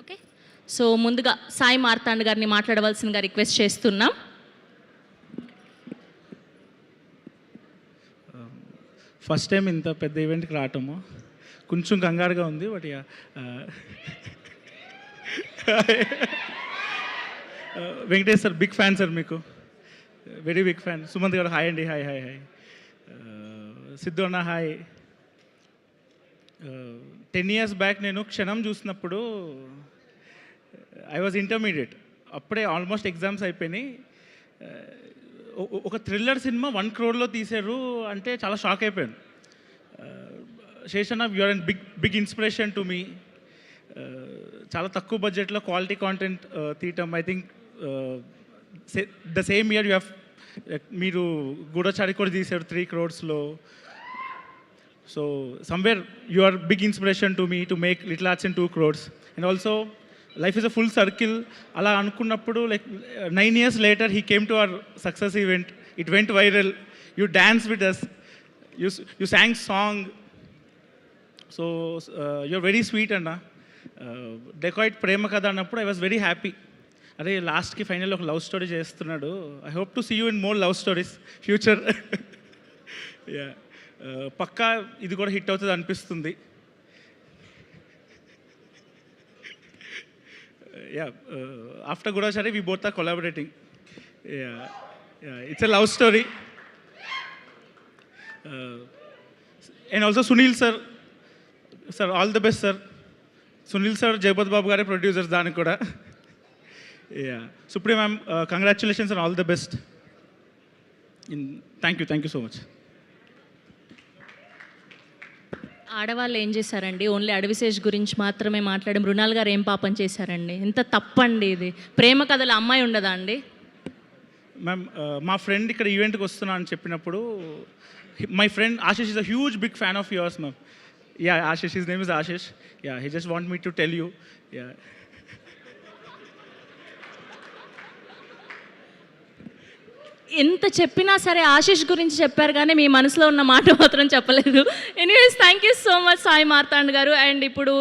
Okay. So ముందుగా సాయి మార్తాండ్ గారిని మాట్లాడవలసిందిగా రిక్వెస్ట్ చేస్తున్నాం. ఫస్ట్ టైం ఇంత పెద్ద ఈవెంట్కి రావటము కొంచెం కంగారుగా ఉంది. But Venkatesh sir big fan sir, మీకు very big fan. Sumanth garu hi అండి. Hi hi hi. సిద్ధు అన్న హాయ్. 10 years బ్యాక్ నేను క్షణం చూసినప్పుడు ఐ వాజ్ ఇంటర్మీడియట్. అప్పుడే ఆల్మోస్ట్ ఎగ్జామ్స్ అయిపోయినాయి. ఒక థ్రిల్లర్ సినిమా 1 crore తీశారు అంటే చాలా షాక్ అయిపోయాను. Seshanna, you are and big inspiration to me. చాలా తక్కువ బడ్జెట్లో క్వాలిటీ కాంటెంట్ తీయటం. I think the same year you have, మీరు గూఢచారి కూడా తీశారు 3 crores. So somewhere you are big inspiration to me to make little arts in 2 crores. And also life is a full circle. అలా అనుకున్నప్పుడు like 9 years later he came to our success event. It went viral. You dance with us, you song song. So you're very sweet అన్న. Dacoit Prema Katha అన్నప్పుడు I was very happy. అరే లాస్ట్కి final ఒక love story చేస్తున్నాడు. I hope to see you in more love stories future. Yeah, పక్కా ఇది కూడా hit అవుతుంది అనిపిస్తుంది. Yeah, after Gudachari, we both are collaborating. Yeah, it's a love story. And also Sunil sir, all the best sir. Sunil sir, Jayapati Babu gare producers dani kuda. Yeah, Supreme ma'am, congratulations and all the best. Thank you so much. ఆడవాళ్ళు ఏం చేశారండి? Only Adivi Sesh గురించి మాత్రమే మాట్లాడి మృణాల్ గారు ఏం పాపం చేశారండి? ఎంత తప్పండి ఇది. ప్రేమ కథలో అమ్మాయి ఉండదా అండి? మ్యామ్, మా ఫ్రెండ్ ఇక్కడ ఈవెంట్కి వస్తున్నా అని చెప్పినప్పుడు, my friend Ashish is a huge big fan of yours ma'am. Yeah, Ashish, his name is Ashish. Yeah, he just want me to tell you. Yeah, ఎంత చెప్పినా సరే ఆశిష్ గురించి చెప్పారు కానీ మీ మనసులో ఉన్న మాట మాత్రం చెప్పలేదు. Anyways, thank you so much Sai Marthand garu. And ఇప్పుడు